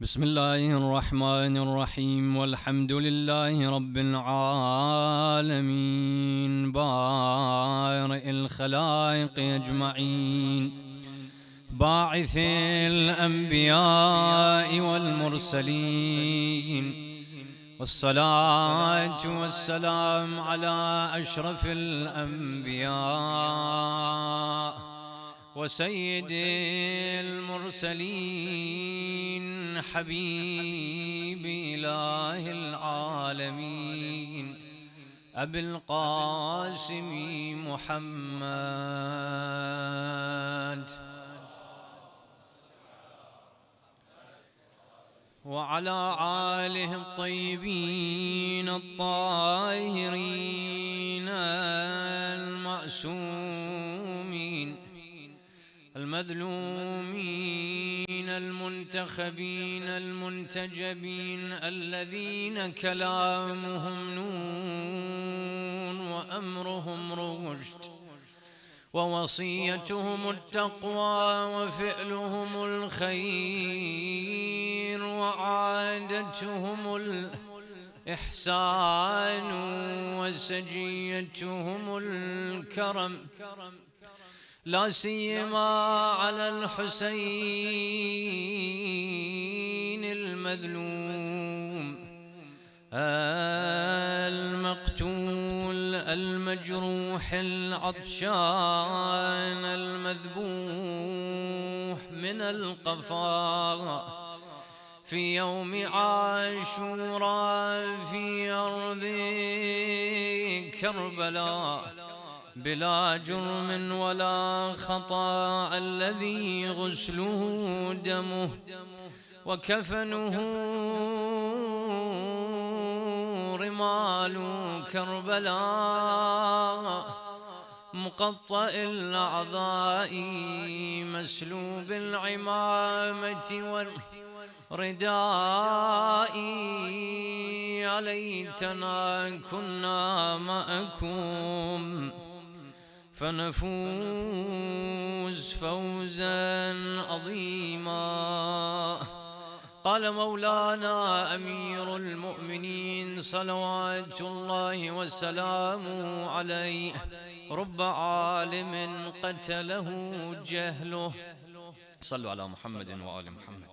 بسم الله الرحمن الرحيم والحمد لله رب العالمين بارئ الخلائق أجمعين باعث الأنبياء والمرسلين والصلاة والسلام على أشرف الأنبياء وسيد المرسلين حبيب إله العالمين أبي القاسم محمد وعلى آله الطيبين الطاهرين المعصومين المذلومين المنتخبين المنتجبين الذين كلامهم نون وأمرهم رشد ووصيتهم التقوى وفعلهم الخير وعادتهم الإحسان وسجيتهم الكرم لا سيما على الحسين المذلوم المقتول المجروح العطشان المذبوح من القفاء في يوم عاشوراء في أرض كربلاء بلا جرم ولا خطأ الذي غسله دمه وكفنه رمال كربلاء مقطع الأعضاء مسلوب العمامة والرداء يا ليتنا كنا معكم فنفوز فوزا عظيما. قال مولانا أمير المؤمنين صلوات الله وسلامه عليه رب عالم قتله جهله. صلوا على محمد وآل محمد.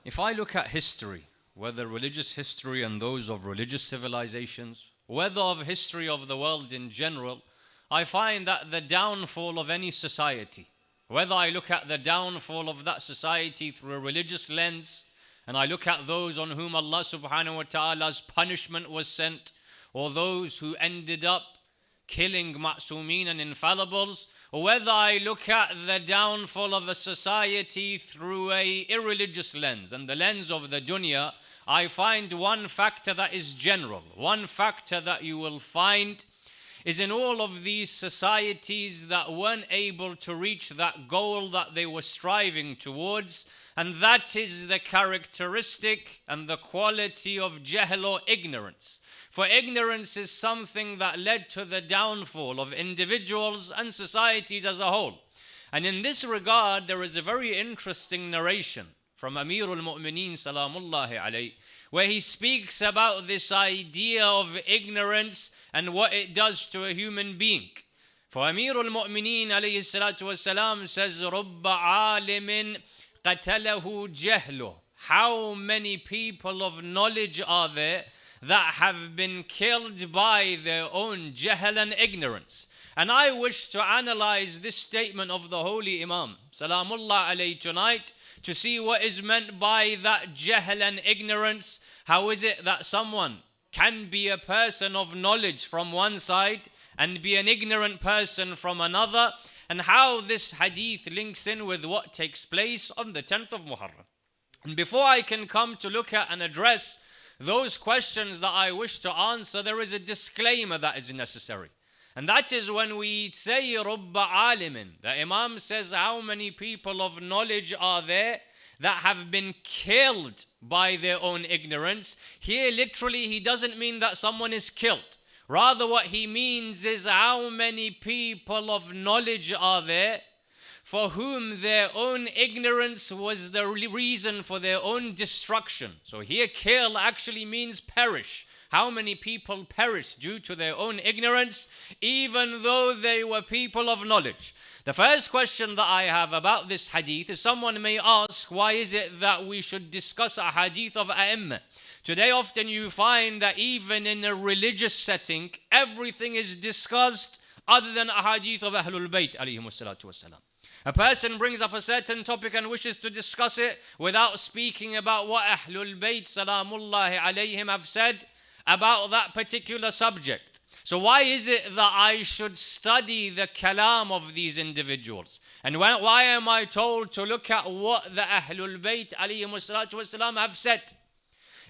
If I look at history, whether religious history and those of religious civilizations, whether of history of the world in general, I find that the downfall of any society, whether I look at the downfall of that society through a religious lens, and I look at those on whom Allah subhanahu wa ta'ala's punishment was sent, or those who ended up killing ma'soomeen and infallibles, or whether I look at the downfall of a society through a irreligious lens and the lens of the dunya, I find one factor that is general. One factor that you will find is in all of these societies that weren't able to reach that goal that they were striving towards, and that is the characteristic and the quality of jahl or ignorance. For ignorance is something that led to the downfall of individuals and societies as a whole. And in this regard, there is a very interesting narration from Amirul Mu'mineen Salamullahi alayhi, where he speaks about this idea of ignorance and what it does to a human being. For Amirul Mu'mineen alayhi salatu wasalam says, رُبَّ عَالِمٍ قَتَلَهُ جَهْلُهُ. How many people of knowledge are there that have been killed by their own jahl and ignorance? And I wish to analyze this statement of the Holy Imam Salamullah alayhi tonight to see what is meant by that jahl and ignorance. How is it that someone can be a person of knowledge from one side and be an ignorant person from another, and how this hadith links in with what takes place on the 10th of Muharram. And before I can come to look at and address those questions that I wish to answer, there is a disclaimer that is necessary. And that is when we say رُبَّ عَالِمٍ, the Imam says how many people of knowledge are there that have been killed by their own ignorance. Here literally he doesn't mean that someone is killed. Rather what he means is how many people of knowledge are there for whom their own ignorance was the reason for their own destruction. So here kill actually means perish. How many people perished due to their own ignorance, even though they were people of knowledge? The first question that I have about this hadith is, someone may ask, why is it that we should discuss a hadith of A'imma? Today often you find that even in a religious setting, everything is discussed other than a hadith of Ahlul Bayt alayhimus salatu wassalam. A person brings up a certain topic and wishes to discuss it without speaking about what Ahlul Bayt salamullahi alayhim have said about that particular subject. So why is it that I should study the kalam of these individuals? And why am I told to look at what the Ahlul Bayt alayhimus salatu wassalam have said?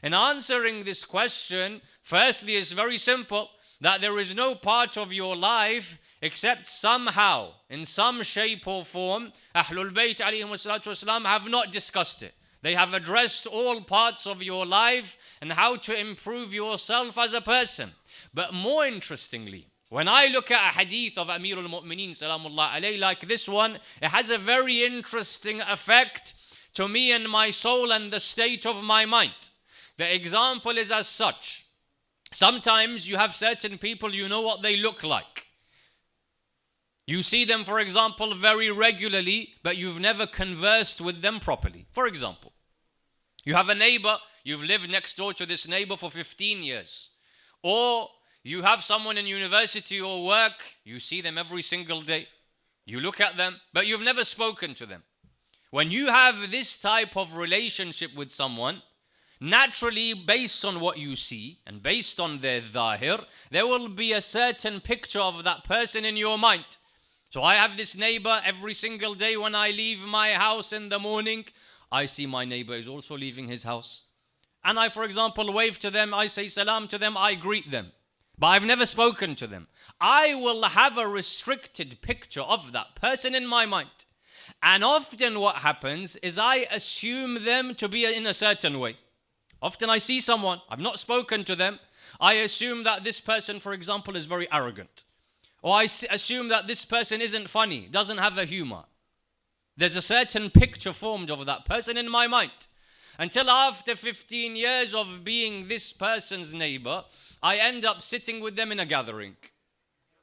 In answering this question, firstly, it's very simple, that there is no part of your life except somehow, in some shape or form, Ahlul Bayt alayhimus salatu wassalam have not discussed it. They have addressed all parts of your life and how to improve yourself as a person. But more interestingly, when I look at a hadith of Amirul Mu'mineen salamullah alayhi like this one, it has a very interesting effect to me and my soul and the state of my mind. The example is as such. Sometimes you have certain people, you know what they look like. You see them, for example, very regularly, but you've never conversed with them properly. For example, you have a neighbor, you've lived next door to this neighbor for 15 years. Or you have someone in university or work, you see them every single day. You look at them, but you've never spoken to them. When you have this type of relationship with someone, naturally, based on what you see and based on their dhahir, there will be a certain picture of that person in your mind. So I have this neighbor every single day when I leave my house in the morning, I see my neighbor is also leaving his house. And I, for example, wave to them, I say salam to them, I greet them. But I've never spoken to them. I will have a restricted picture of that person in my mind. And often what happens is I assume them to be in a certain way. Often I see someone, I've not spoken to them, I assume that this person, for example, is very arrogant. Or I assume that this person isn't funny, doesn't have a humor. There's a certain picture formed of that person in my mind. Until after 15 years of being this person's neighbor, I end up sitting with them in a gathering.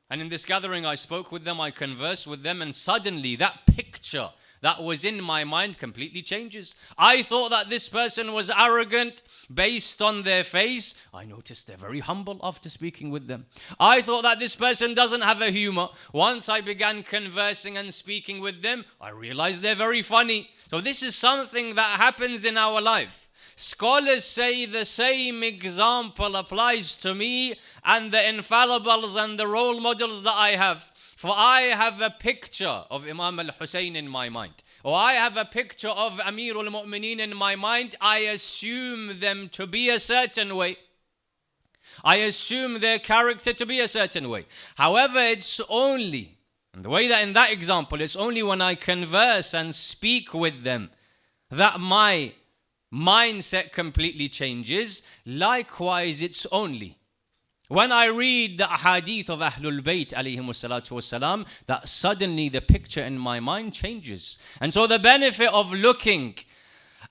And in this gathering, I spoke with them, I conversed with them, and suddenly that picture that was in my mind completely changes. I thought that this person was arrogant based on their face. I noticed they're very humble after speaking with them. I thought that this person doesn't have a humor. Once I began conversing and speaking with them, I realized they're very funny. So this is something that happens in our life. Scholars say the same example applies to me and the infallibles and the role models that I have. For I have a picture of Imam al-Hussein in my mind. Or I have a picture of Amirul Mu'mineen in my mind. I assume them to be a certain way. I assume their character to be a certain way. However, it's only, and the way that in that example, it's only when I converse and speak with them that my mindset completely changes. Likewise, it's only when I read the ahadith of Ahlul Bayt alayhimus salatu wassalam, that suddenly the picture in my mind changes. And so the benefit of looking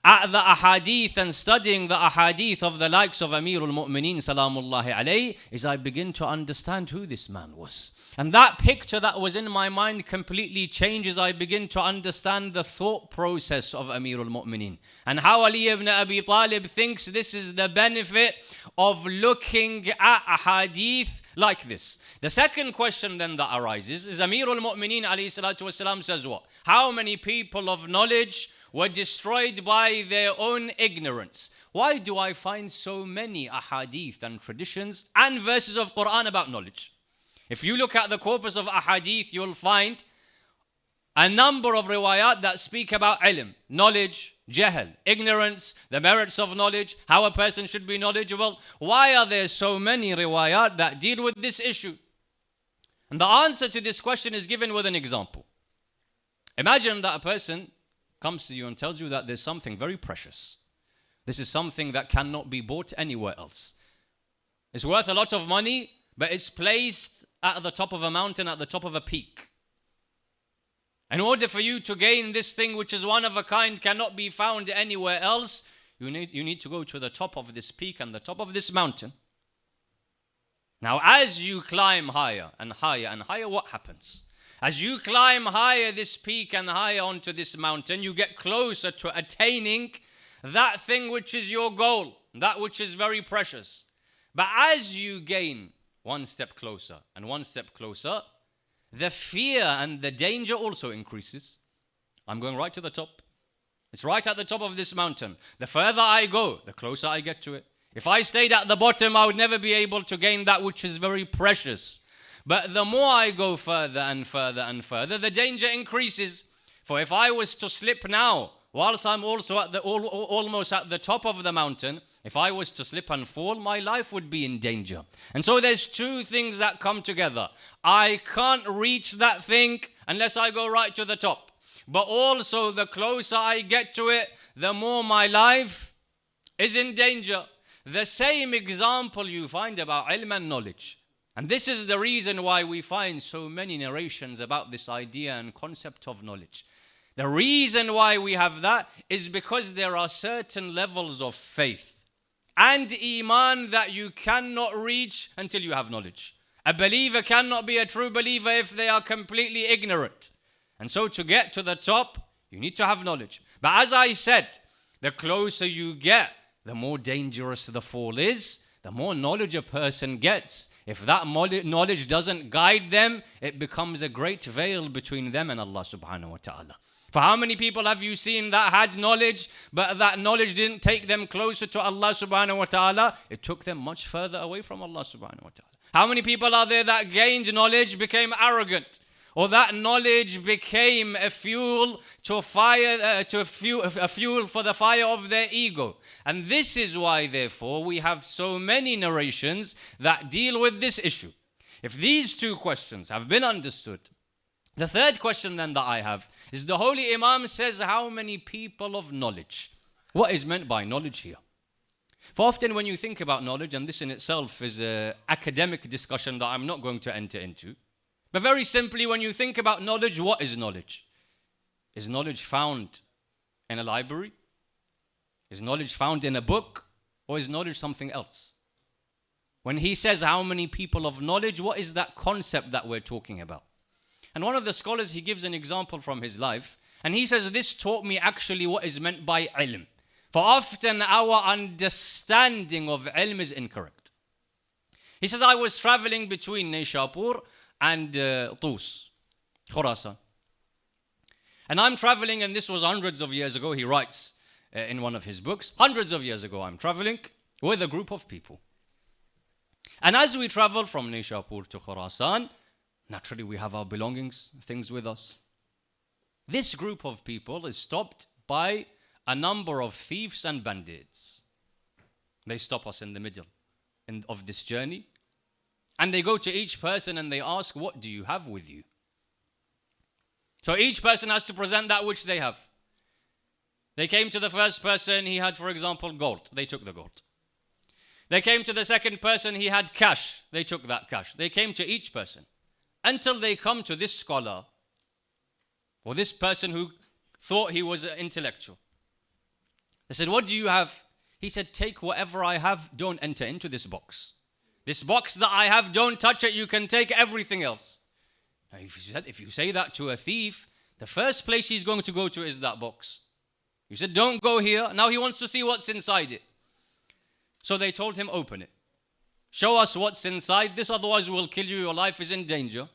at the ahadith and studying the ahadith of the likes of Amirul Mu'mineen salamullahi alayhi is I begin to understand who this man was. And that picture that was in my mind completely changes. I begin to understand the thought process of Amirul Mu'mineen and how Ali ibn Abi Talib thinks this is the benefit of looking at a hadith like this. The second question then that arises is Amirul Mu'mineen alayhi salatu wasalam says what? How many people of knowledge were destroyed by their own ignorance? Why do I find so many ahadith and traditions and verses of Quran about knowledge? If you look at the corpus of ahadith, you'll find a number of riwayat that speak about ilm, knowledge, jahl, ignorance, the merits of knowledge, how a person should be knowledgeable. Why are there so many riwayat that deal with this issue? And the answer to this question is given with an example. Imagine that a person comes to you and tells you that there's something very precious. This is something that cannot be bought anywhere else. It's worth a lot of money, but it's placed at the top of a mountain, at the top of a peak. In order for you to gain this thing which is one of a kind, cannot be found anywhere else, you need to go to the top of this peak and the top of this mountain. Now, as you climb higher and higher and higher, what happens? As you climb higher this peak and higher onto this mountain, you get closer to attaining that thing which is your goal, that which is very precious. But as you gain one step closer and one step closer, the fear and the danger also increases. I'm going right to the top. It's right at the top of this mountain. The further I go, the closer I get to it. If I stayed at the bottom, I would never be able to gain that which is very precious. But the more I go further and further and further, the danger increases. For if I was to slip now, whilst I'm also at almost at the top of the mountain, if I was to slip and fall, my life would be in danger. And so there's two things that come together. I can't reach that thing unless I go right to the top. But also, the closer I get to it, the more my life is in danger. The same example you find about ilm and knowledge. And this is the reason why we find so many narrations about this idea and concept of knowledge. The reason why we have that is because there are certain levels of faith and iman that you cannot reach until you have knowledge. A believer cannot be a true believer if they are completely ignorant. And so to get to the top, you need to have knowledge. But as I said, the closer you get, the more dangerous the fall is, the more knowledge a person gets. If that knowledge doesn't guide them, it becomes a great veil between them and Allah subhanahu wa ta'ala. For how many people have you seen that had knowledge, but that knowledge didn't take them closer to Allah subhanahu wa ta'ala? It took them much further away from Allah subhanahu wa ta'ala. How many people are there that gained knowledge, became arrogant? Or that knowledge became a fuel to fire, a fuel for the fire of their ego. And this is why, therefore, we have so many narrations that deal with this issue. If these two questions have been understood, the third question then that I have is the Holy Imam says, how many people of knowledge? What is meant by knowledge here? For often when you think about knowledge, and this in itself is an academic discussion that I'm not going to enter into, but very simply, when you think about knowledge, what is knowledge? Is knowledge found in a library? Is knowledge found in a book? Or is knowledge something else? When he says how many people of knowledge, what is that concept that we're talking about? And one of the scholars, he gives an example from his life. And he says, this taught me actually what is meant by ilm. For often our understanding of ilm is incorrect. He says, I was traveling between Nishapur and Tus, Khurasan. And I'm traveling, and this was hundreds of years ago. He writes in one of his books, hundreds of years ago, I'm traveling with a group of people. And as we travel from Nishapur to Khurasan, naturally we have our belongings, things with us. This group of people is stopped by a number of thieves and bandits. They stop us in the middle of this journey. And they go to each person and they ask, what do you have with you? So each person has to present that which they have. They came to the first person, he had, for example, gold. They took the gold. They came to the second person, he had cash. They took that cash. They came to each person until they come to this scholar or this person who thought he was an intellectual. They said, what do you have? He said, take whatever I have, don't enter into this box. This box that I have, don't touch it, you can take everything else. Now, if you say that to a thief, the first place he's going to go to is that box. You said, don't go here. Now he wants to see what's inside it. So they told him, open it. Show us what's inside this, otherwise we'll kill you, your life is in danger.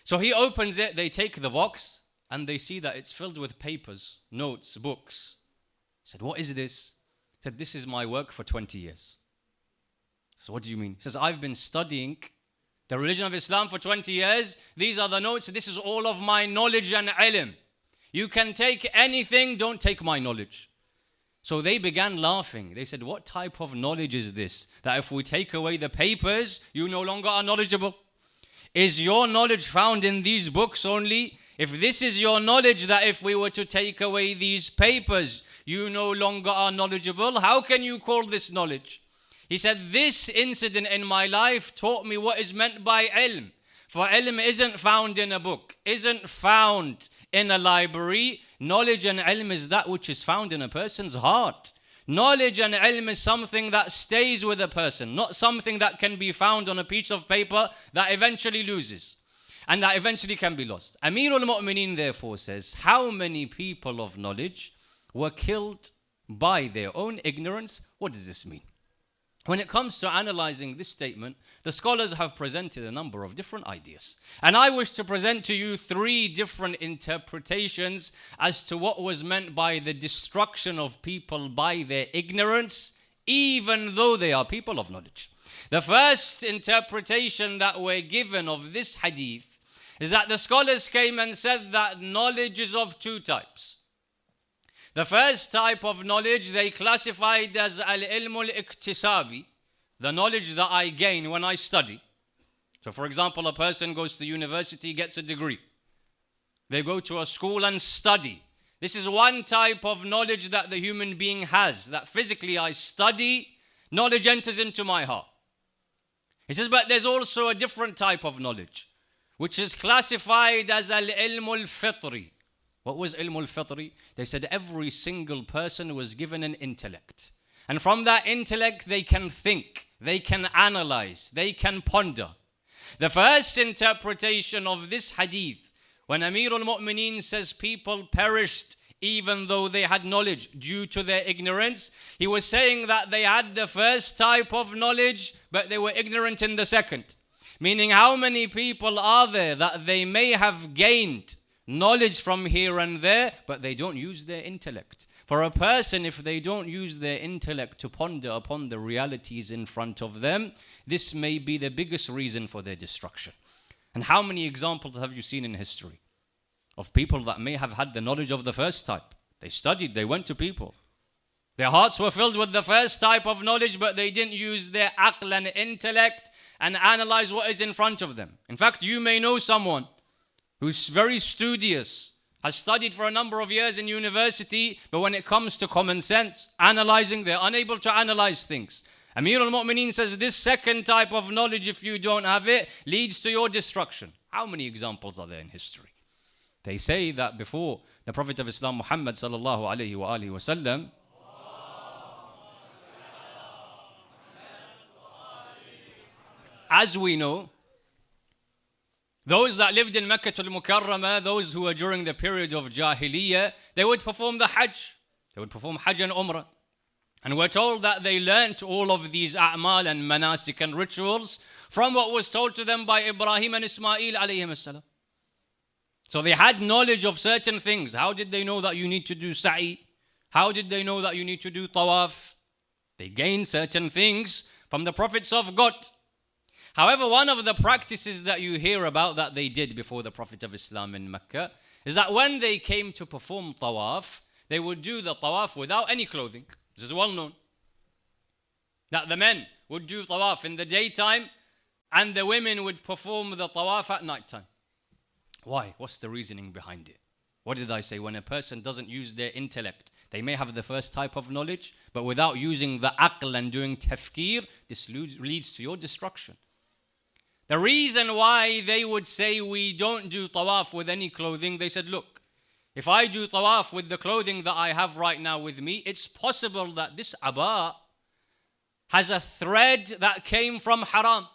So he opens it, they take the box, and they see that it's filled with papers, notes, books. He said, what is this? He said, this is my work for 20 years. So what do you mean? He says, I've been studying the religion of Islam for 20 years. These are the notes. This is all of my knowledge and ilm. You can take anything, don't take my knowledge. So they began laughing. They said, what type of knowledge is this? That if we take away the papers, you no longer are knowledgeable? Is your knowledge found in these books only? If this is your knowledge, that if we were to take away these papers, you no longer are knowledgeable, how can you call this knowledge? He said, this incident in my life taught me what is meant by ilm. For ilm isn't found in a book, isn't found in a library. Knowledge and ilm is that which is found in a person's heart. Knowledge and ilm is something that stays with a person, not something that can be found on a piece of paper that eventually loses and that eventually can be lost. Amir al-Mu'mineen therefore says, how many people of knowledge were killed by their own ignorance? What does this mean? When it comes to analyzing this statement, the scholars have presented a number of different ideas. And I wish to present to you 3 different interpretations as to what was meant by the destruction of people by their ignorance, even though they are people of knowledge. The first interpretation that we're given of this hadith is that the scholars came and said that knowledge is of 2 types. The first type of knowledge they classified as al-ilm al-iktisabi, the knowledge that I gain when I study. So for example, a person goes to university, gets a degree. They go to a school and study. This is one type of knowledge that the human being has, that physically I study, knowledge enters into my heart. He says, but there's also a different type of knowledge, which is classified as al-ilm al-fitri. What was ilm al-fitri? They said every single person was given an intellect. And from that intellect, they can think, they can analyze, they can ponder. The first interpretation of this hadith, when Amir al-Mu'mineen says people perished even though they had knowledge due to their ignorance, he was saying that they had the first type of knowledge, but they were ignorant in the second. Meaning, how many people are there that they may have gained knowledge from here and there, but they don't use their intellect? For a person, if they don't use their intellect to ponder upon the realities in front of them, this may be the biggest reason for their destruction. And how many examples have you seen in history of people that may have had the knowledge of the first type? They studied, they went to people. Their hearts were filled with the first type of knowledge, but they didn't use their aql and intellect and analyze what is in front of them. In fact, you may know someone who's very studious, has studied for a number of years in university, but when it comes to common sense, analyzing, they're unable to analyze things. Amir al-Mu'mineen says this second type of knowledge, if you don't have it, leads to your destruction. How many examples are there in history? They say that before the Prophet of Islam, Muhammad sallallahu alayhi wa alihi wa sallam, as we know, those that lived in Makkah al-Mukarramah, those who were during the period of Jahiliyyah, they would perform the Hajj. They would perform Hajj and Umrah. And we're told that they learnt all of these a'mal and manasik and rituals from what was told to them by Ibrahim and Ismail alayhim as-salam. So they had knowledge of certain things. How did they know that you need to do sa'i? How did they know that you need to do tawaf? They gained certain things from the prophets of God. However, one of the practices that you hear about that they did before the Prophet of Islam in Mecca is that when they came to perform tawaf, they would do the tawaf without any clothing. This is well known. That the men would do tawaf in the daytime and the women would perform the tawaf at night time. Why? What's the reasoning behind it? What did I say? When a person doesn't use their intellect, they may have the first type of knowledge, but without using the aql and doing tafkir, this leads to your destruction. The reason why they would say we don't do tawaf with any clothing, they said, look, if I do tawaf with the clothing that I have right now with me, it's possible that this aba has a thread that came from haram.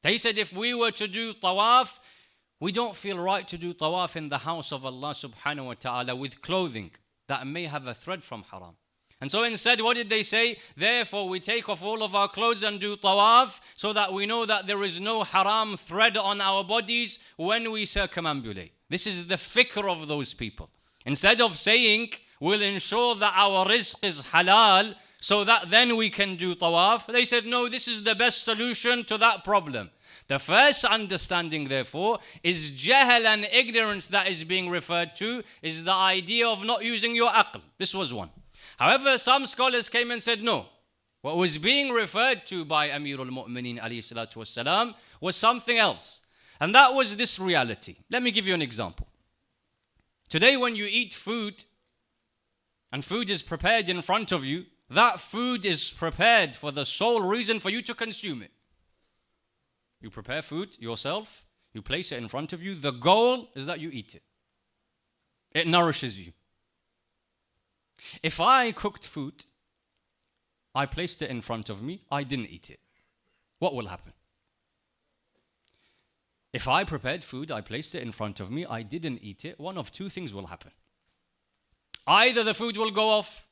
They said if we were to do tawaf, we don't feel right to do tawaf in the house of Allah subhanahu wa ta'ala with clothing that may have a thread from haram. And so instead, what did they say? Therefore, we take off all of our clothes and do tawaf so that we know that there is no haram thread on our bodies when we circumambulate. This is the fikr of those people. Instead of saying, we'll ensure that our rizq is halal so that then we can do tawaf, they said, no, this is the best solution to that problem. The first understanding, therefore, is jahl and ignorance that is being referred to, is the idea of not using your aql. This was one. However, some scholars came and said, no. What was being referred to by Amir al-Mu'mineen alayhi salatu wassalam was something else. And that was this reality. Let me give you an example. Today when you eat food, and food is prepared in front of you, that food is prepared for the sole reason for you to consume it. You prepare food yourself, you place it in front of you. The goal is that you eat it. It nourishes you. If I cooked food, I placed it in front of me, I didn't eat it, what will happen? If I prepared food, I placed it in front of me, I didn't eat it, one of two things will happen. Either the food will go off,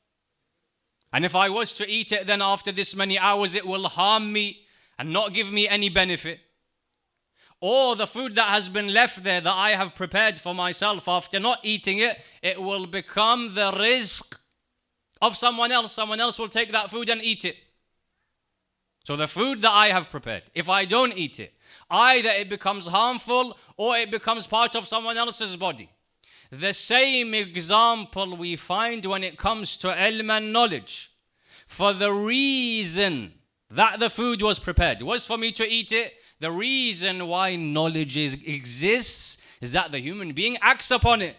and if I was to eat it, then after this many hours, it will harm me and not give me any benefit. Or the food that has been left there that I have prepared for myself, after not eating it, it will become the rizq of someone else. Someone else will take that food and eat it. So the food that I have prepared, if I don't eat it, either it becomes harmful or it becomes part of someone else's body. The same example we find when it comes to ilm and knowledge. For the reason that the food was prepared was for me to eat it. The reason why knowledge exists is that the human being acts upon it.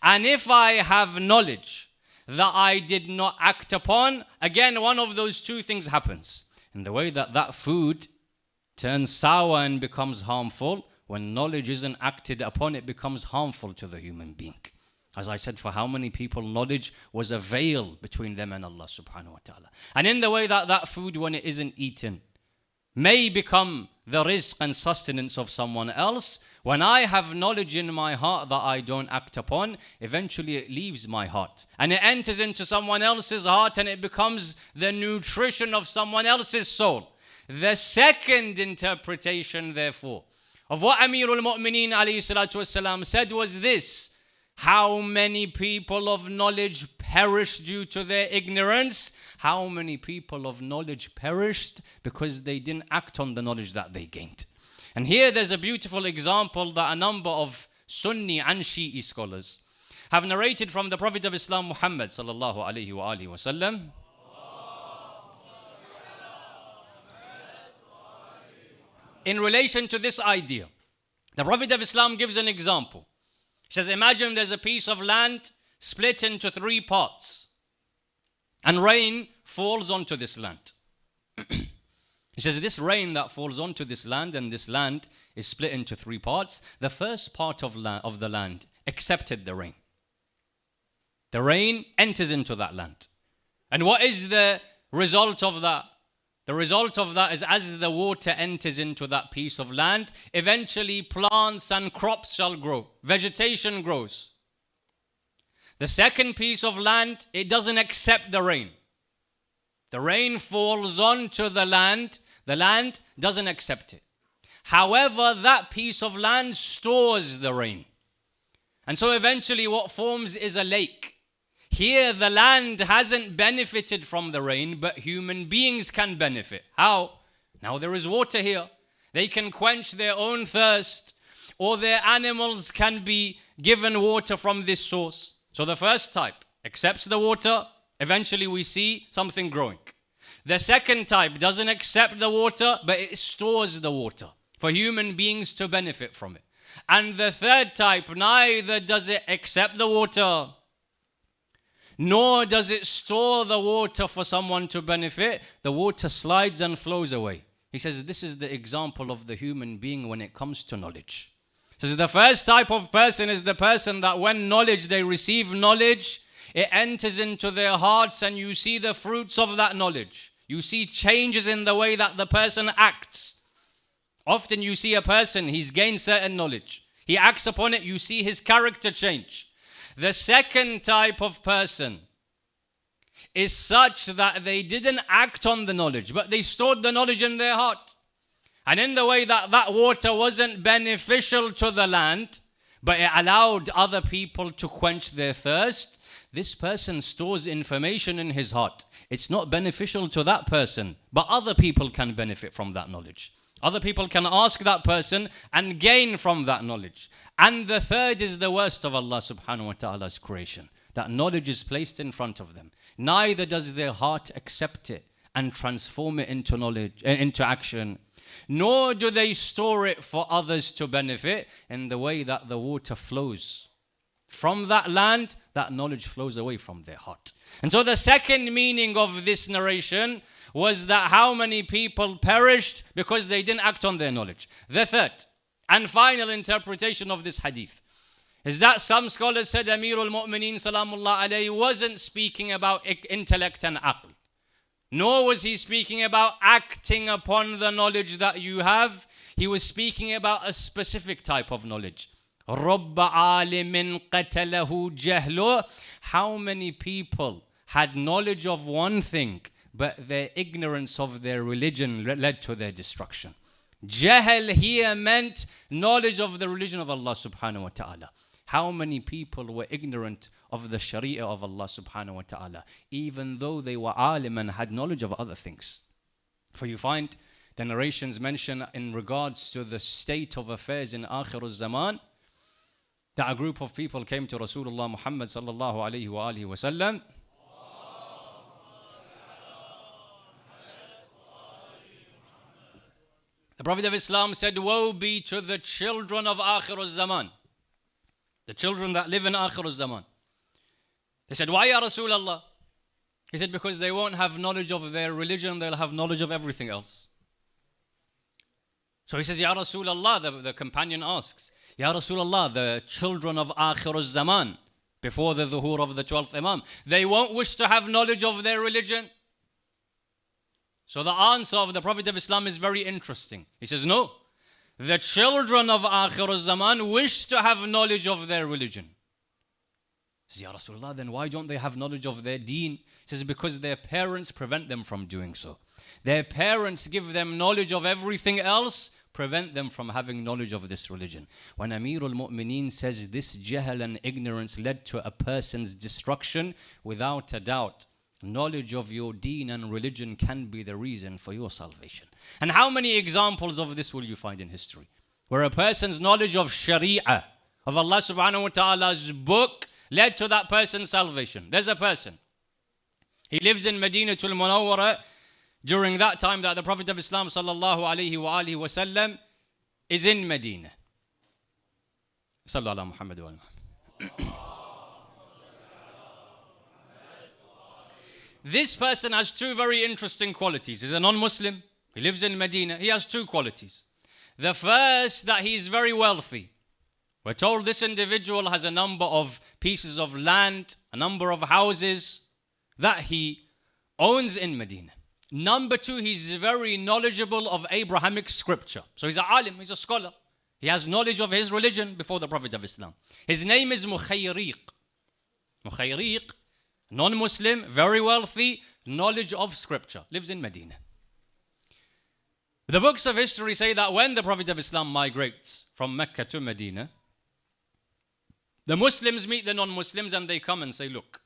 And if I have knowledge that I did not act upon, again, one of those two things happens. In the way that that food turns sour and becomes harmful, when knowledge isn't acted upon, it becomes harmful to the human being. As I said, for how many people knowledge was a veil between them and Allah subhanahu wa ta'ala. And in the way that that food, when it isn't eaten, may become the rizq and sustenance of someone else, when I have knowledge in my heart that I don't act upon, eventually it leaves my heart and it enters into someone else's heart and it becomes the nutrition of someone else's soul. The second interpretation, therefore, of what Amirul Mu'mineen alayhi salatu wasalam said was this: how many people of knowledge perished due to their ignorance? How many people of knowledge perished because they didn't act on the knowledge that they gained? And here there's a beautiful example that a number of Sunni and Shi'i scholars have narrated from the Prophet of Islam, Muhammad sallallahu alayhi wa alihi wa sallam. In relation to this idea, the Prophet of Islam gives an example. He says, imagine there's a piece of land split into 3 parts, and rain falls onto this land. He says, this rain that falls onto this land, and this land is split into 3 parts. The first part of the land accepted the rain. The rain enters into that land. And what is the result of that? The result of that is, as the water enters into that piece of land, eventually plants and crops shall grow. Vegetation grows. The second piece of land, it doesn't accept the rain. The rain falls onto the land doesn't accept it. However, that piece of land stores the rain. And so eventually what forms is a lake. Here the land hasn't benefited from the rain, but human beings can benefit. How? Now there is water here. They can quench their own thirst, or their animals can be given water from this source. So the first type accepts the water. Eventually we see something growing. The second type doesn't accept the water, but it stores the water for human beings to benefit from it. And the third type, neither does it accept the water, nor does it store the water for someone to benefit. The water slides and flows away. He says this is the example of the human being when it comes to knowledge. He says the first type of person is the person that when they receive knowledge, it enters into their hearts and you see the fruits of that knowledge. You see changes in the way that the person acts. Often you see a person, he's gained certain knowledge. He acts upon it, you see his character change. The second type of person is such that they didn't act on the knowledge, but they stored the knowledge in their heart. And in the way that that water wasn't beneficial to the land, but it allowed other people to quench their thirst, this person stores information in his heart. It's not beneficial to that person, but other people can benefit from that knowledge. Other people can ask that person and gain from that knowledge. And the third is the worst of Allah subhanahu wa ta'ala's creation. That knowledge is placed in front of them. Neither does their heart accept it and transform it into knowledge, into action. Nor do they store it for others to benefit in the way that the water flows. From that land, that knowledge flows away from their heart. And so the second meaning of this narration was that how many people perished because they didn't act on their knowledge. The third and final interpretation of this hadith is that some scholars said Amirul Mu'mineen Salamullah alayhi wasn't speaking about intellect and aql, nor was he speaking about acting upon the knowledge that you have. He was speaking about a specific type of knowledge. رَبَّ عَالِمٍ قَتَلَهُ جَهْلُ. How many people had knowledge of one thing, but their ignorance of their religion led to their destruction? Jahl here meant knowledge of the religion of Allah subhanahu wa ta'ala. How many people were ignorant of the sharia of Allah subhanahu wa ta'ala, even though they were alim and had knowledge of other things? For you find the narrations mention in regards to the state of affairs in Akhir al-Zaman, that a group of people came to Rasulullah Muhammad sallallahu alayhi wa alihi wa sallam. The Prophet of Islam said, woe be to the children of Akhir al-Zaman, the children that live in Akhir al-Zaman. They said, why ya Rasulullah? He said, because they won't have knowledge of their religion, they'll have knowledge of everything else. So he says, ya Rasulullah, the companion asks, ya Rasulullah, the children of Akhir al-Zaman, before the zuhur of the 12th Imam, they won't wish to have knowledge of their religion? So the answer of the Prophet of Islam is very interesting. He says, no, the children of Akhir al-Zaman wish to have knowledge of their religion. He says, ya Rasulullah, then why don't they have knowledge of their deen? He says, because their parents prevent them from doing so. Their parents give them knowledge of everything else, prevent them from having knowledge of this religion. When Amirul Mu'mineen says this jahl and ignorance led to a person's destruction, without a doubt, knowledge of your deen and religion can be the reason for your salvation. And how many examples of this will you find in history? Where a person's knowledge of Sharia, of Allah subhanahu wa ta'ala's book, led to that person's salvation. There's a person. He lives in Medina al-Munawwara during that time that the Prophet of Islam sallallahu alayhi wa alihi wa sallam is in Medina. Sallallahu ala Muhammad wa This person has two very interesting qualities. He's a non-Muslim. He lives in Medina. He has two qualities. The first, that he is very wealthy. We're told this individual has a number of pieces of land, a number of houses that he owns in Medina. Number two, he's very knowledgeable of Abrahamic scripture. So he's a alim, he's a scholar. He has knowledge of his religion before the Prophet of Islam. His name is Mukhayriq. Mukhayriq, non-Muslim, very wealthy, knowledge of scripture, lives in Medina. The books of history say that when the Prophet of Islam migrates from Mecca to Medina, the Muslims meet the non-Muslims and they come and say, look,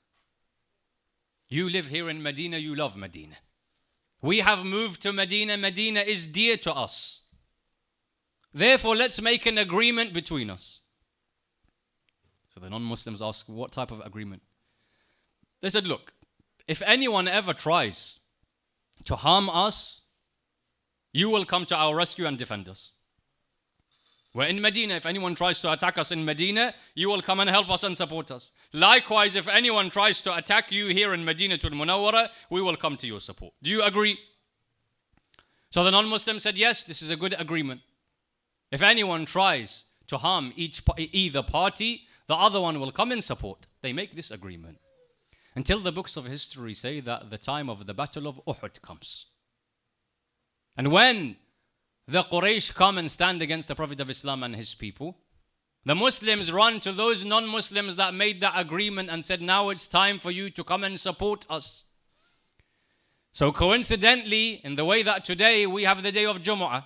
you live here in Medina, you love Medina. We have moved to Medina. Medina is dear to us. Therefore, let's make an agreement between us. So the non-Muslims ask, what type of agreement? They said, look, if anyone ever tries to harm us, you will come to our rescue and defend us. We're in Medina. If anyone tries to attack us in Medina, you will come and help us and support us. Likewise, if anyone tries to attack you here in Medina al-Munawwara, we will come to your support. Do you agree? So the non-Muslim said, yes, this is a good agreement. If anyone tries to harm either party, the other one will come in support. They make this agreement. Until the books of history say that the time of the Battle of Uhud comes. And when the Quraysh come and stand against the Prophet of Islam and his people, the Muslims run to those non-Muslims that made that agreement and said, now it's time for you to come and support us. So coincidentally, in the way that today we have the day of Jumu'ah.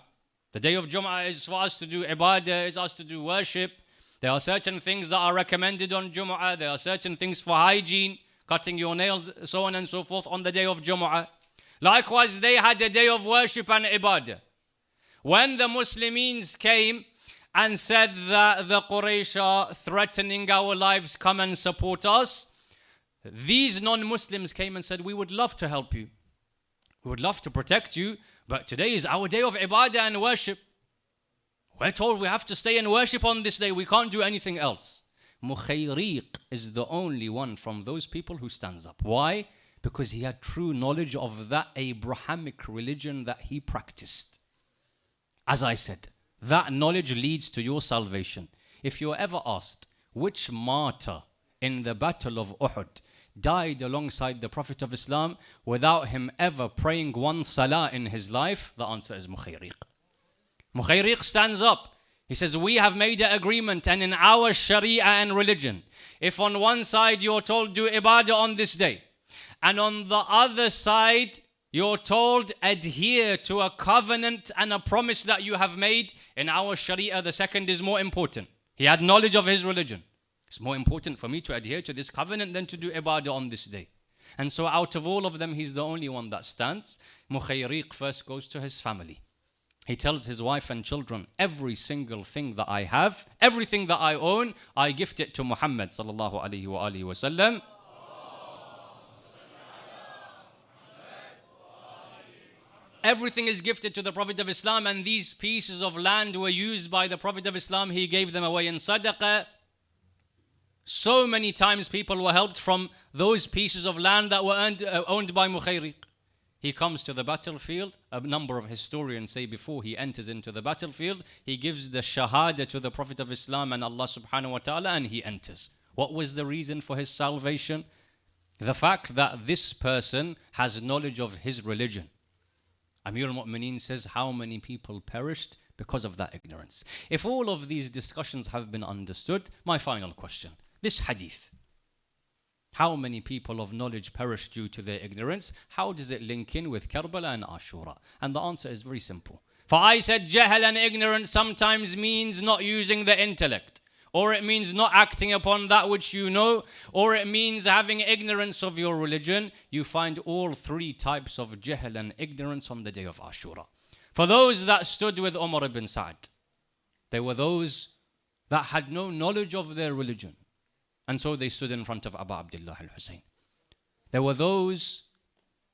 The day of Jumu'ah is for us to do ibadah, is us to do worship. There are certain things that are recommended on Jumu'ah. There are certain things for hygiene, cutting your nails, so on and so forth on the day of Jumu'ah. Likewise, they had a day of worship and ibadah. When the Muslims came and said that the Quraysh are threatening our lives, come and support us, these non-Muslims came and said, we would love to help you. We would love to protect you, but today is our day of ibadah and worship. We're told we have to stay and worship on this day. We can't do anything else. Mukhayriq is the only one from those people who stands up. Why? Because he had true knowledge of that Abrahamic religion that he practiced. As I said, that knowledge leads to your salvation. If you're ever asked which martyr in the Battle of Uhud died alongside the Prophet of Islam without him ever praying one salah in his life, the answer is Mukhayriq. Mukhayriq stands up. He says, we have made an agreement, and in our Sharia and religion, if on one side you're told do ibadah on this day, and on the other side you're told adhere to a covenant and a promise that you have made, in our Sharia the second is more important. He had knowledge of his religion. It's more important for me to adhere to this covenant than to do ibadah on this day. And so out of all of them, he's the only one that stands. Mukhayriq first goes to his family. He tells his wife and children, every single thing that I have, everything that I own, I gift it to Muhammad sallallahu alayhi wa alihi wa sallam. Everything is gifted to the Prophet of Islam, and these pieces of land were used by the Prophet of Islam. He gave them away in sadaqah. So many times people were helped from those pieces of land that were owned by Mukhayriq. He comes to the battlefield. A number of historians say before he enters into the battlefield, he gives the shahada to the Prophet of Islam and Allah subhanahu wa ta'ala, and he enters. What was the reason for his salvation? The fact that this person has knowledge of his religion. Amir al-Mu'mineen says, how many people perished because of that ignorance? If all of these discussions have been understood, my final question, this hadith, how many people of knowledge perished due to their ignorance? How does it link in with Karbala and Ashura? And the answer is very simple. For I said jahl and ignorance sometimes means not using the intellect, or it means not acting upon that which you know, or it means having ignorance of your religion. You find all three types of jahl and ignorance on the day of Ashura. For those that stood with Umar ibn Sa'd, they were those that had no knowledge of their religion. And so they stood in front of Abu Abdullah al-Hussein. There were those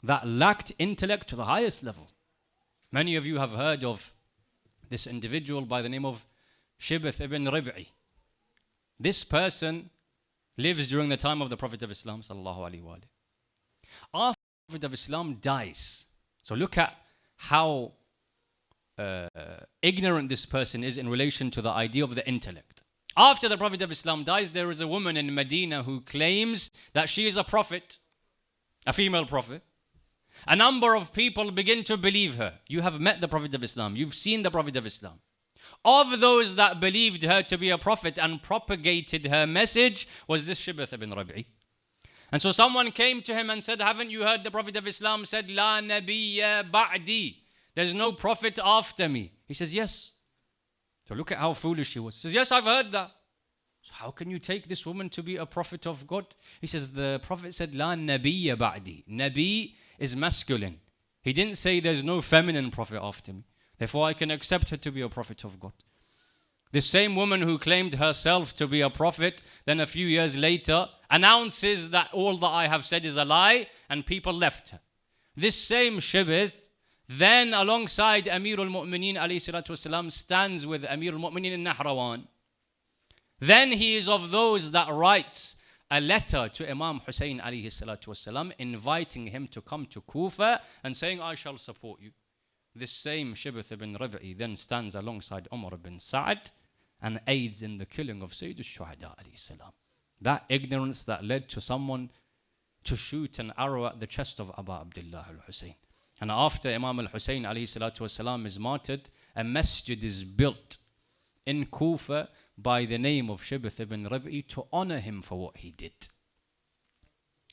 that lacked intellect to the highest level. Many of you have heard of this individual by the name of Shibth ibn Rib'i. This person lives during the time of the Prophet of Islam sallallahu alaihi wa alihi. After the Prophet of Islam dies, so look at how ignorant this person is in relation to the idea of the intellect. After the Prophet of Islam dies, there is a woman in Medina who claims that she is a prophet, a female prophet. A number of people begin to believe her. You have met the Prophet of Islam. You've seen the Prophet of Islam. Of those that believed her to be a prophet and propagated her message was this Shibth ibn Rabi'i. And so someone came to him and said, haven't you heard the Prophet of Islam said, La nabiyya ba'di? There's no prophet after me. He says, yes. So look at how foolish he was. He says, yes, I've heard that. So how can you take this woman to be a prophet of God? He says, the Prophet said, La nabiyya ba'di. Nabi is masculine. He didn't say there's no feminine prophet after me. Therefore, I can accept her to be a prophet of God. This same woman who claimed herself to be a prophet, then a few years later, announces that all that I have said is a lie, and people left her. This same Shibth, then alongside Amir al-Mu'mineen alayhi salatu wasalam, stands with Amir al-Mu'mineen in Nahrawan. Then he is of those that writes a letter to Imam Hussein alayhi salatu wasalam, inviting him to come to Kufa and saying, I shall support you. This same Shibth ibn Rabi'i then stands alongside Umar ibn Sa'd and aids in the killing of Sayyid al-Shuhada alayhi salam. That ignorance that led to someone to shoot an arrow at the chest of Abu Abdullah al-Hussein. And after Imam al-Hussein alayhi salatu wasalam is martyred, a masjid is built in Kufa by the name of Shibth ibn Rabi'i to honor him for what he did.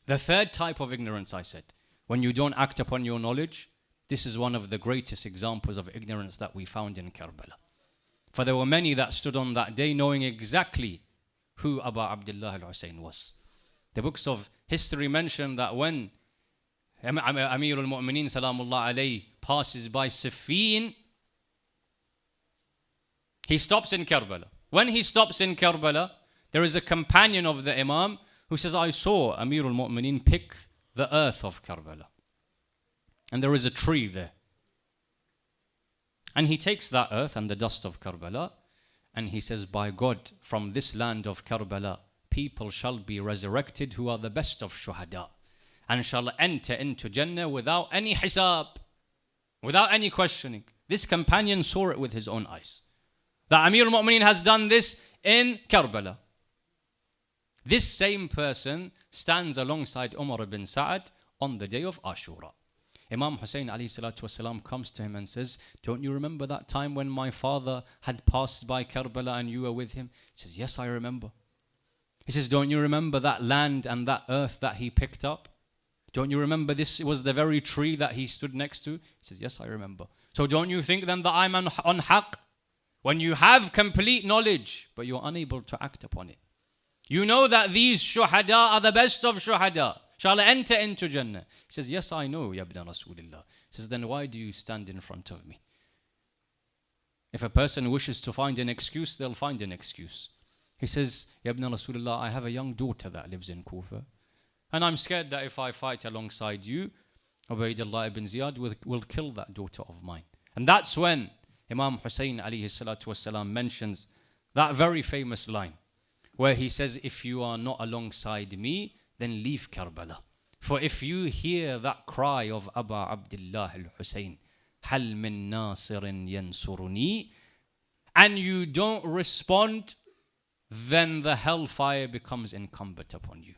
The third type of ignorance, I said, when you don't act upon your knowledge, this is one of the greatest examples of ignorance that we found in Karbala. For there were many that stood on that day knowing exactly who Abu Abdullah al-Hussein was. The books of history mention that when Amir al-Mu'mineen salamullah alayhi passes by Siffin, he stops in Karbala. When he stops in Karbala, there is a companion of the Imam who says, I saw Amir al-Mu'mineen pick the earth of Karbala. And there is a tree there. And he takes that earth and the dust of Karbala, and he says, by God, from this land of Karbala, people shall be resurrected who are the best of shuhada. and shall enter into Jannah without any hisab, without any questioning. This companion saw it with his own eyes. That Amir al-Mu'mineen has done this in Karbala. This same person stands alongside Umar ibn Sa'ad on the day of Ashura. Imam Hussein alayhi salatu wasalam comes to him and says, don't you remember that time when my father had passed by Karbala and you were with him? He says, yes, I remember. He says, don't you remember that land and that earth that he picked up? Don't you remember this was the very tree that he stood next to? He says, yes, I remember. So don't you think then that I'm on haqq? When you have complete knowledge, but you're unable to act upon it. You know that these shuhada are the best of shuhada. Shall I enter into Jannah? He says, yes, I know, Ya ibn Rasulullah. He says, then why do you stand in front of me? If a person wishes to find an excuse, they'll find an excuse. He says, Ya ibn Rasulullah, I have a young daughter that lives in Kufa. And I'm scared that if I fight alongside you, Ubaydullah ibn Ziyad will kill that daughter of mine. And that's when Imam Hussein alayhi salatu wasalam mentions that very famous line where he says, if you are not alongside me, then leave Karbala. For if you hear that cry of Aba Abdullah al-Hussein, Hal min nasirin yansuruni, and you don't respond, then the hellfire becomes incumbent upon you.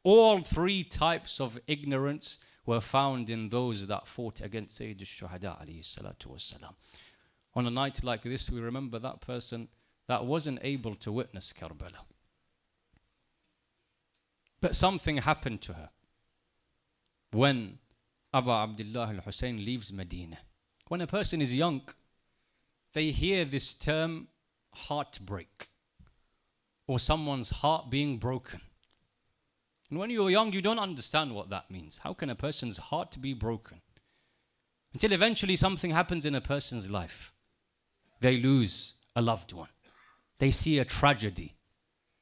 All three types of ignorance were found in those that fought against Sayyid al-Shuhada alayhi salatu wassalam. On a night like this, we remember that person that wasn't able to witness Karbala. But something happened to her when Abu Abdullah al-Hussein leaves Medina. When a person is young, they hear this term heartbreak, or someone's heart being broken. And when you're young, you don't understand what that means. How can a person's heart be broken? Until eventually something happens in a person's life. They lose a loved one. They see a tragedy.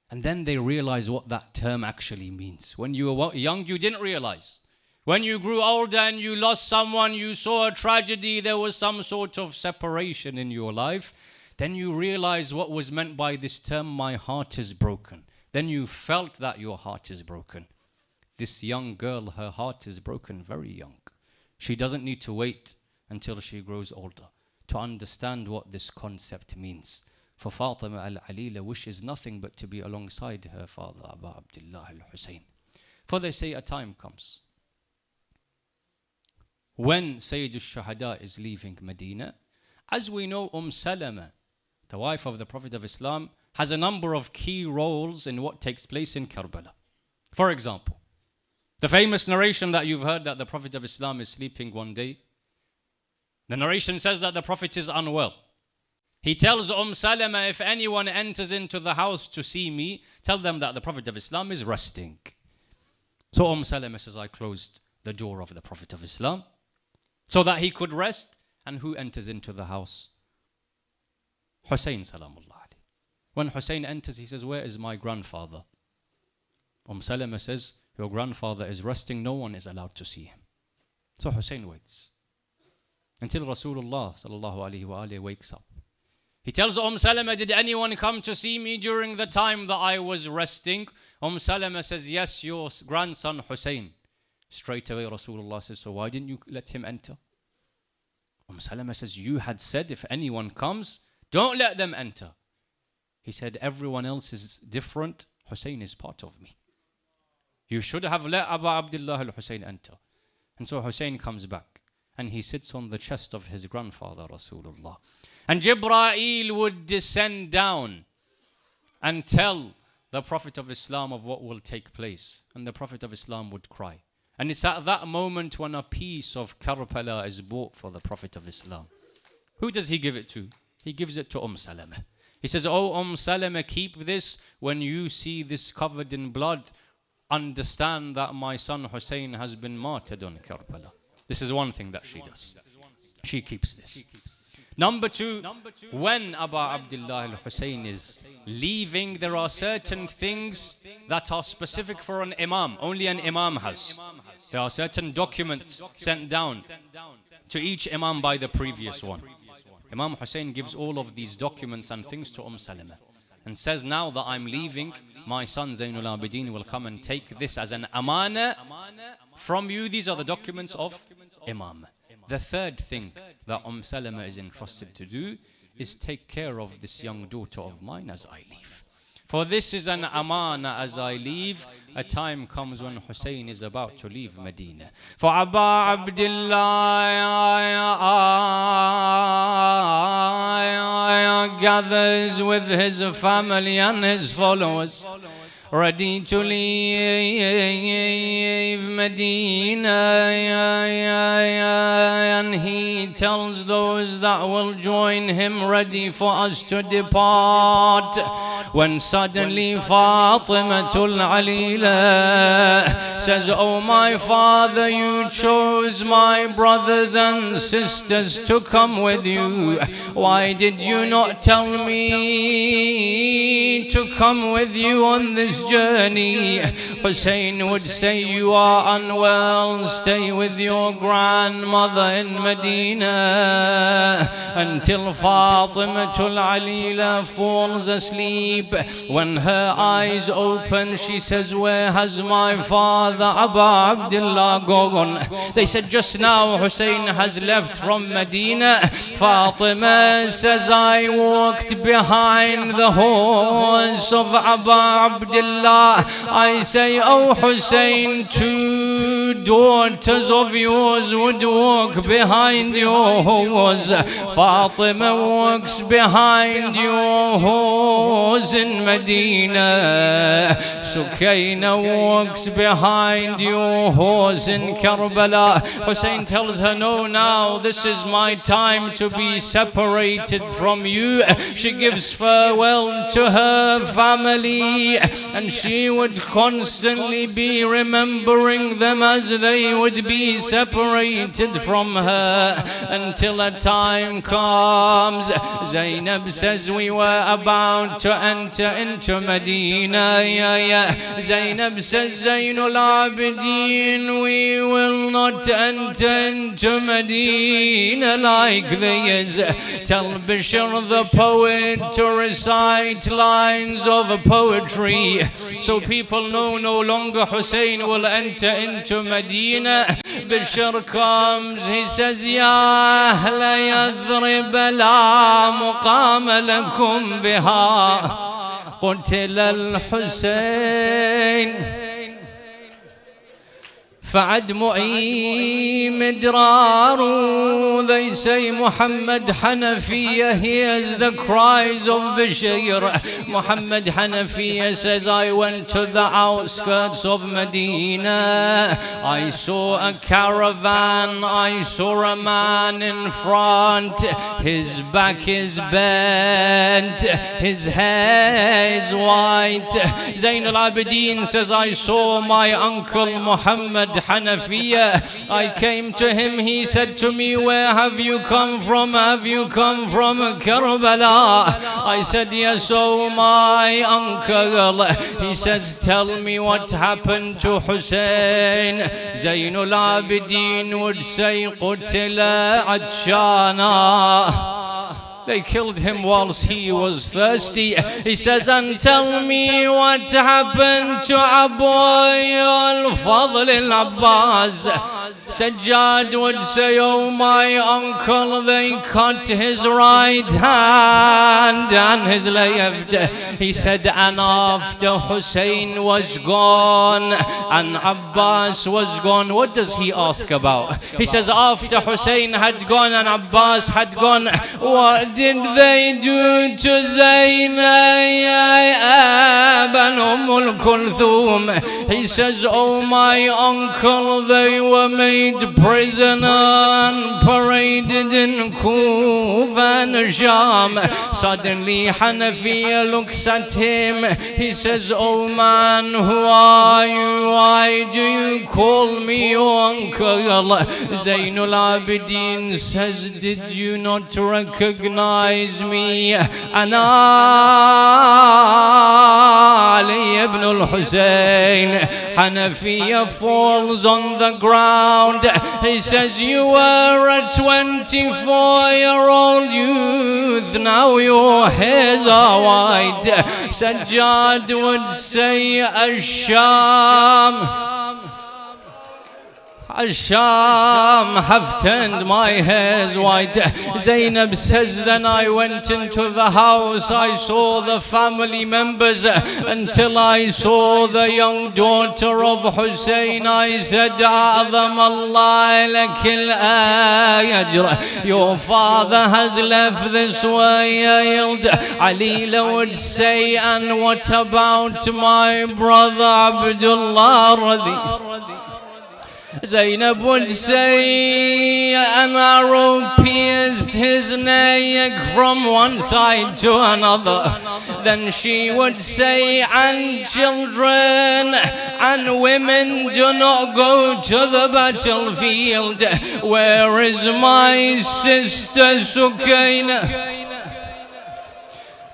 And then they realize what that term actually means. When you were young, you didn't realize. When you grew older and you lost someone, you saw a tragedy, there was some sort of separation in your life. Then you realize what was meant by this term, my heart is broken. Then you felt that your heart is broken. This young girl, her heart is broken very young. She doesn't need to wait until she grows older to understand what this concept means. For Fatima al-Alila wishes nothing but to be alongside her father, Abu Abdullah al-Hussein. For they say a time comes when Sayyid al-Shuhada is leaving Medina. As we know, Salama, the wife of the Prophet of Islam, has a number of key roles in what takes place in Karbala. For example, the famous narration that you've heard that the Prophet of Islam is sleeping one day. The narration says that the Prophet is unwell. He tells Salama, if anyone enters into the house to see me, tell them that the Prophet of Islam is resting. So Salama says, I closed the door of the Prophet of Islam so that he could rest. And who enters into the house? Hussein salamullah. When Hussein enters, he says, where is my grandfather? Salama says, your grandfather is resting, no one is allowed to see him. So Hussein waits until Rasulullah sallallahu alaihi wasallam wakes up. He tells Salama, did anyone come to see me during the time that I was resting? Salama says, yes, your grandson Hussein. Straight away Rasulullah says, so why didn't you let him enter? Salama says, you had said if anyone comes, don't let them enter. He said, everyone else is different. Hussein is part of me. You should have let Abu Abdullah al-Hussein enter. And so Hussein comes back and he sits on the chest of his grandfather Rasulullah. And Jibreel would descend down and tell the Prophet of Islam of what will take place. And the Prophet of Islam would cry. And it's at that moment when a piece of Karbala is bought for the Prophet of Islam. Who does he give it to? He gives it to Salama. He says, oh Salama, keep this. When you see this covered in blood, understand that my son Hussein has been martyred on Karbala. This is one thing that she does. She keeps this. Number two, when Abu Abdullah al-Hussein is leaving, there are certain things that are specific for an imam. Only an imam has. There are certain documents sent down to each imam by the previous one. Imam Hussein gives all of these documents and things to Salama and says, now that I'm leaving, my son Zainul Abidin will come and take this as an amana from you. These are the documents of Imam. The third thing that Salama is entrusted to do is take care of this young daughter of mine as I leave. For this is an amana as I leave. A time comes when Hussein is about to leave Medina. For Abba Abdullah gathers with his family and his followers, ready to leave Medina, and he tells those that will join him, ready for us to depart. When suddenly Fatimatul Alila says, oh my father, you chose my brothers and sisters to come with you. Why did you not tell me to come with you on this journey? Hussein would say, you are unwell, stay with your grandmother in Medina until Fatimatul Alila falls asleep. When her eyes open, she says, where has my father Abba Abdullah gone? They said, just now Hussein has left from Medina. Fatima says, I walked behind the horse of Abba Abdullah. I say, oh Hussein, two daughters of yours would walk behind your horse. Fatima walks behind your horse in Medina. Sakina walks behind your horse in Karbala. Hussein tells her, no, now this is my time to be separated from you. She gives farewell to her family, and she would constantly be remembering them as they would be separated from her, until a time comes. Zainab says, we were about to enter into Medina. Zainab says, Zainul Abidin, we will not enter into Medina like this. Tell Bishr the poet to recite lines of poetry, so people know no longer Hussein will enter into Medina. Bishr comes, he says, Ya Ahla Yathrib la muqama lakum biha قتل الحسين فعدمعي مدرار. They say Muhammad Hanafiya hears the cries of Bashir. Muhammad Hanafiya says, I went to the outskirts of Medina. I saw a caravan. I saw a man in front. His back is bent. His hair is white. Zainul Abidin says, I saw my uncle Muhammad Hanafiya. I came to him, he said to me, where have you come from? Have you come from Karbala? I said, yes, oh my uncle. He says, tell me what happened to Hussein. Zainul Abidin would say, Qutila Atshana. They killed him whilst he was thirsty. He says, and tell me what happened to Abu al-Fadl al-Abbas. Sajjad would say, oh my uncle, they cut his right hand and his left. He said, and after Hussein was gone and Abbas was gone, what does he ask about? He says, after Hussein had gone and Abbas had gone, what did they do to Zainab and Kulthum? He says, oh my uncle, they were made prisoner and paraded in Kufa and Sham. Suddenly Hanafiya looks at him. He says, oh man, who are you? Why do you call me your uncle? Zainul Abidin says, did you not recognize me? Ana Ali ibn al-Hussein. Hanafiya falls on the ground. He says, you were a 24-year-old youth, now your hairs are white. Sajjad would say, Asham have turned my hairs white. Zainab says, then I went into the house. I saw the family members until I saw the young daughter of Hussein. I said, A'zam Allah lakil ajr. Your father has left this world. Alila would say, and what about my brother Abdullah Radhi? Zainab would say, an arrow pierced his neck from one side to another. Then she would say, and children and women do not go to the battlefield. Where is my sister Sakina?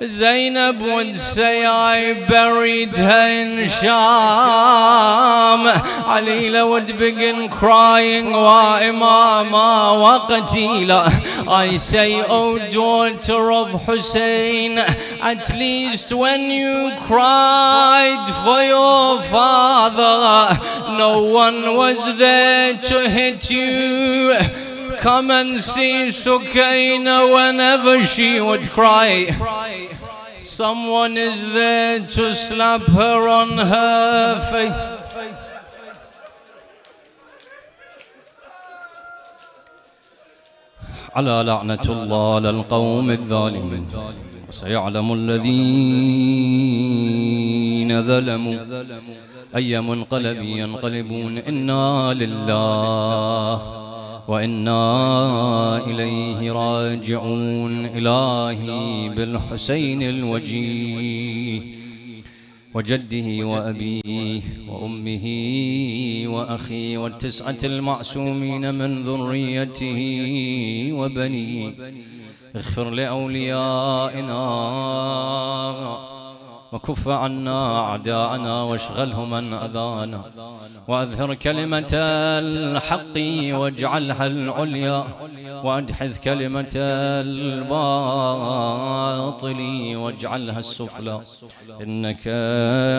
Zainab would say, I buried her in Sham. Alila would begin crying, Wa imama wa qatila. I say, O daughter of Hussein, at least when you cried for your father, no one was there to hit you. Come and see Sakina whenever she would cry. Someone is there to slap her on her face. على لعنة الله على القوم الظالمين. سيعلم الذين ظلموا أي منقلب ينقلبون. إنا لله وإنا إليه راجعون. إلهي بالحسين الوجيه وجده وأبيه وأمه وأخيه والتسعة المعصومين من ذريته وبنيه، اغفر لأوليائنا وكف عنا أعداءنا واشغلهم من أذانا، وأظهر كلمة الحق واجعلها العليا، وأدحذ كلمة الباطل واجعلها السفلى، إنك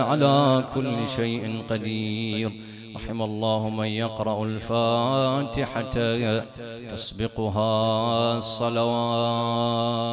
على كل شيء قدير. رحم الله من يقرأ الفاتحة تسبقها الصلوات.